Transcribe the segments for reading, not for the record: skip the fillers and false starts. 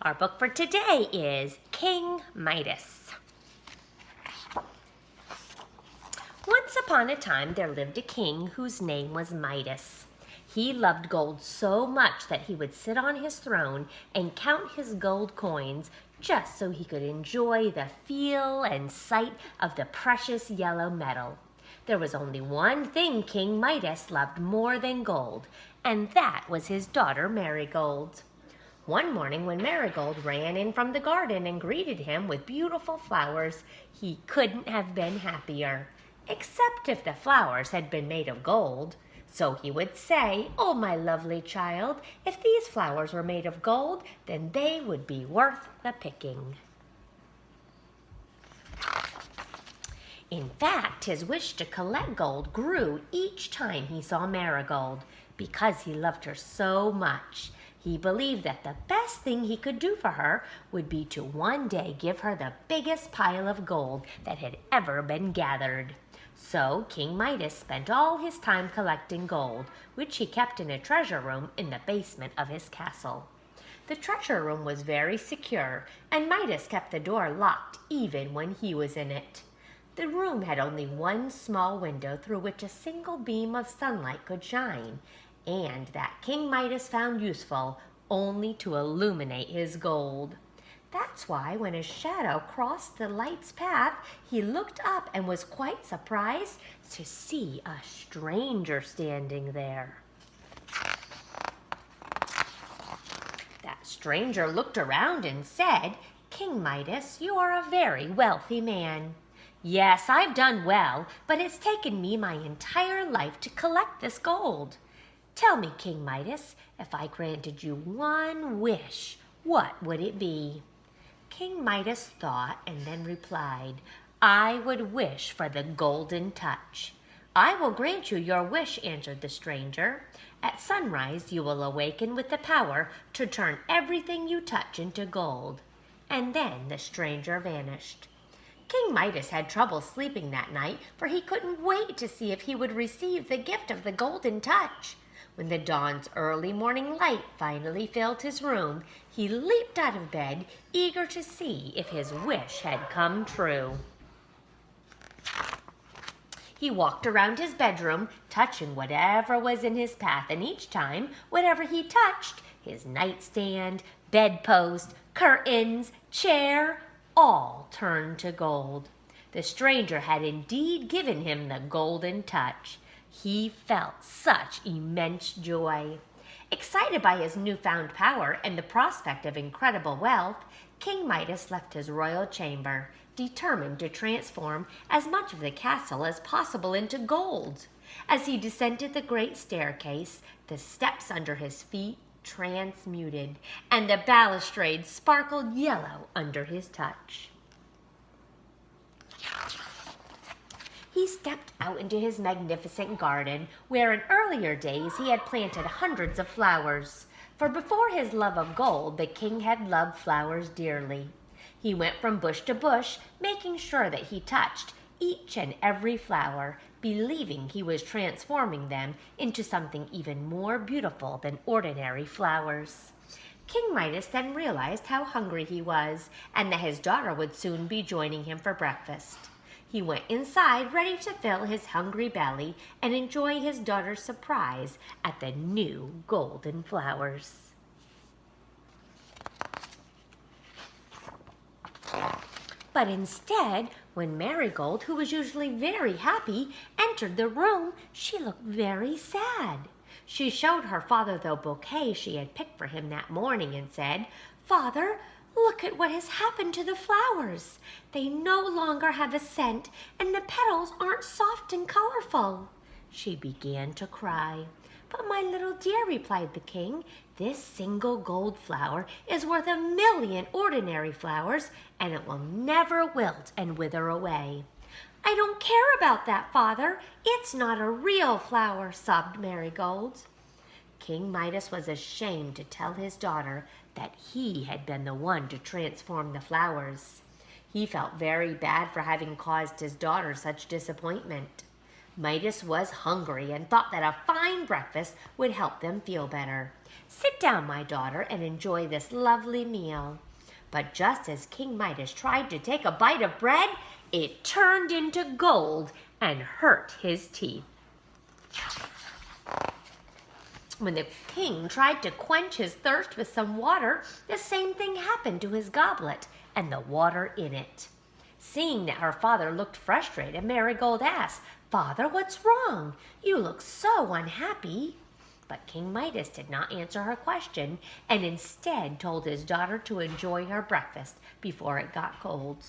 Our book for today is King Midas. Once upon a time there lived a king whose name was Midas. He loved gold so much that he would sit on his throne and count his gold coins just so he could enjoy the feel and sight of the precious yellow metal. There was only one thing King Midas loved more than gold, and that was his daughter Marigold. One morning when Marigold ran in from the garden and greeted him with beautiful flowers, he couldn't have been happier, except if the flowers had been made of gold. So he would say, "Oh, my lovely child, if these flowers were made of gold, then they would be worth the picking." In fact, his wish to collect gold grew each time he saw Marigold, because he loved her so much. He believed that the best thing he could do for her would be to one day give her the biggest pile of gold that had ever been gathered. So King Midas spent all his time collecting gold, which he kept in a treasure room in the basement of his castle. The treasure room was very secure, and Midas kept the door locked even when he was in it. The room had only one small window through which a single beam of sunlight could shine, and that King Midas found useful only to illuminate his gold. That's why when a shadow crossed the light's path, he looked up and was quite surprised to see a stranger standing there. That stranger looked around and said, "King Midas, you are a very wealthy man." "Yes, I've done well, but it's taken me my entire life to collect this gold. Tell me, King Midas, if I granted you one wish, what would it be?" King Midas thought and then replied, "I would wish for the golden touch." "I will grant you your wish," answered the stranger. "At sunrise you will awaken with the power to turn everything you touch into gold." And then the stranger vanished. King Midas had trouble sleeping that night, for he couldn't wait to see if he would receive the gift of the golden touch. When the dawn's early morning light finally filled his room, he leaped out of bed, eager to see if his wish had come true. He walked around his bedroom, touching whatever was in his path, and each time, whatever he touched, his nightstand, bedpost, curtains, chair, all turned to gold. The stranger had indeed given him the golden touch. He felt such immense joy. Excited by his newfound power and the prospect of incredible wealth, King Midas left his royal chamber, determined to transform as much of the castle as possible into gold. As he descended the great staircase, the steps under his feet transmuted, and the balustrade sparkled yellow under his touch. He stepped out into his magnificent garden, where in earlier days he had planted hundreds of flowers. For before his love of gold, the king had loved flowers dearly. He went from bush to bush, making sure that he touched each and every flower, believing he was transforming them into something even more beautiful than ordinary flowers. King Midas then realized how hungry he was, and that his daughter would soon be joining him for breakfast. He went inside, ready to fill his hungry belly and enjoy his daughter's surprise at the new golden flowers. But instead, when Marigold, who was usually very happy, entered the room, she looked very sad. She showed her father the bouquet she had picked for him that morning and said, "Father, look at what has happened to the flowers. They no longer have a scent, and the petals aren't soft and colorful." She began to cry. "But my little dear," replied the king, "this single gold flower is worth 1,000,000 ordinary flowers, and it will never wilt and wither away." "I don't care about that, father. It's not a real flower," sobbed Marigold. King Midas was ashamed to tell his daughter that he had been the one to transform the flowers. He felt very bad for having caused his daughter such disappointment. Midas was hungry and thought that a fine breakfast would help them feel better. "Sit down, my daughter, and enjoy this lovely meal." But just as King Midas tried to take a bite of bread, it turned into gold and hurt his teeth. When the king tried to quench his thirst with some water, the same thing happened to his goblet and the water in it. Seeing that her father looked frustrated, Marigold asked, "Father, what's wrong? You look so unhappy." But King Midas did not answer her question and instead told his daughter to enjoy her breakfast before it got cold.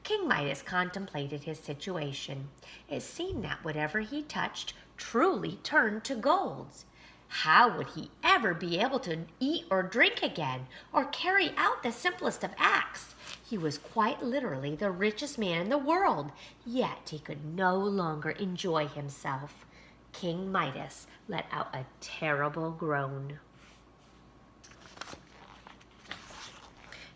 King Midas contemplated his situation. It seemed that whatever he touched truly turned to gold. How would he ever be able to eat or drink again, or carry out the simplest of acts? He was quite literally the richest man in the world, yet he could no longer enjoy himself. King Midas let out a terrible groan.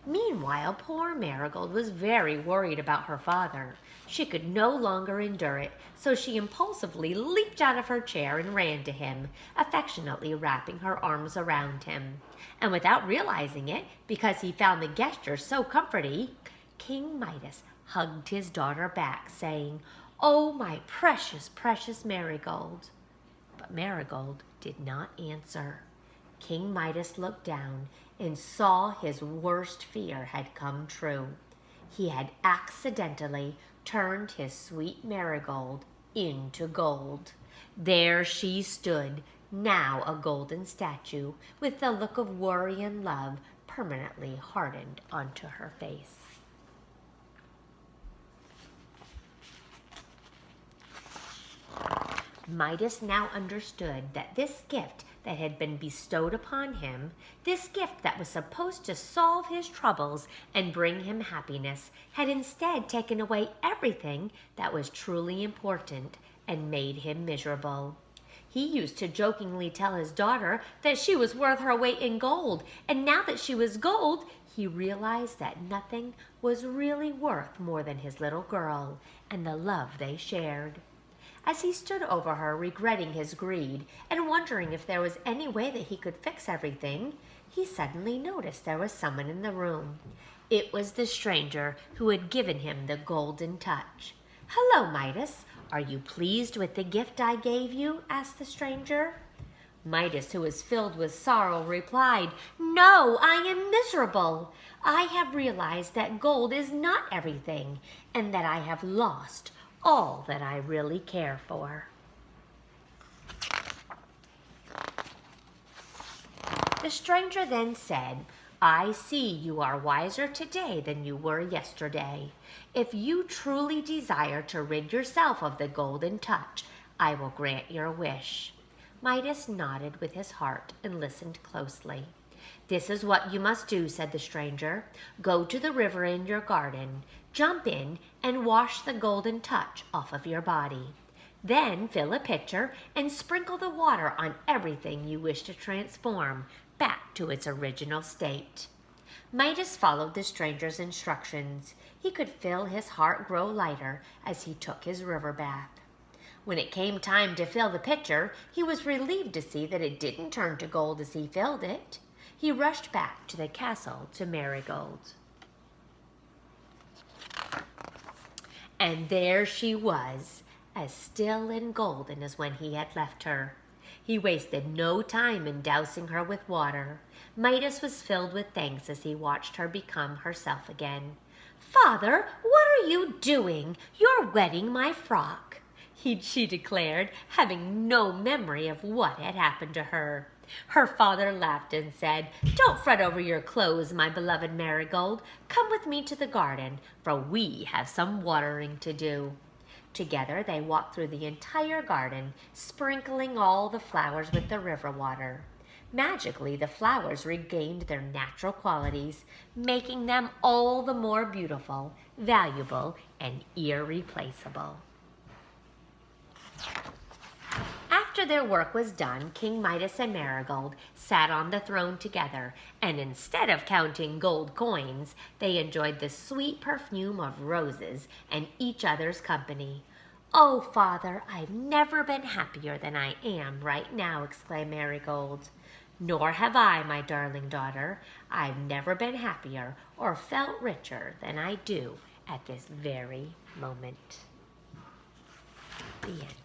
Meanwhile, poor Marigold was very worried about her father. She could no longer endure it, so she impulsively leaped out of her chair and ran to him, affectionately wrapping her arms around him. And without realizing it, because he found the gesture so comforting, King Midas hugged his daughter back, saying, "Oh, my precious, precious Marigold." But Marigold did not answer. King Midas looked down and saw his worst fear had come true. He had accidentally turned his sweet Marigold into gold. There she stood, now a golden statue, with the look of worry and love permanently hardened onto her face. Midas now understood that this gift that had been bestowed upon him, this gift that was supposed to solve his troubles and bring him happiness, had instead taken away everything that was truly important and made him miserable. He used to jokingly tell his daughter that she was worth her weight in gold, and now that she was gold, he realized that nothing was really worth more than his little girl and the love they shared. As he stood over her, regretting his greed and wondering if there was any way that he could fix everything, he suddenly noticed there was someone in the room. It was the stranger who had given him the golden touch. "Hello, Midas. Are you pleased with the gift I gave you?" asked the stranger. Midas, who was filled with sorrow, replied, "No, I am miserable. I have realized that gold is not everything, and that I have lost all that I really care for." The stranger then said, "I see you are wiser today than you were yesterday. If you truly desire to rid yourself of the golden touch, I will grant your wish." Midas nodded with his heart and listened closely. "This is what you must do," said the stranger. "Go to the river in your garden, jump in, and wash the golden touch off of your body. Then fill a pitcher and sprinkle the water on everything you wish to transform back to its original state." Midas followed the stranger's instructions. He could feel his heart grow lighter as he took his river bath. When it came time to fill the pitcher, he was relieved to see that it didn't turn to gold as he filled it. He rushed back to the castle to Marigold. And there she was, as still and golden as when he had left her. He wasted no time in dousing her with water. Midas was filled with thanks as he watched her become herself again. "Father, what are you doing? You're wetting my frock," she declared, having no memory of what had happened to her. Her father laughed and said, "Don't fret over your clothes, my beloved Marigold. Come with me to the garden, for we have some watering to do." Together they walked through the entire garden, sprinkling all the flowers with the river water. Magically, the flowers regained their natural qualities, making them all the more beautiful, valuable, and irreplaceable. After their work was done, King Midas and Marigold sat on the throne together, and instead of counting gold coins, they enjoyed the sweet perfume of roses and each other's company. "Oh, Father, I've never been happier than I am right now," exclaimed Marigold. "Nor have I, my darling daughter. I've never been happier or felt richer than I do at this very moment." The end.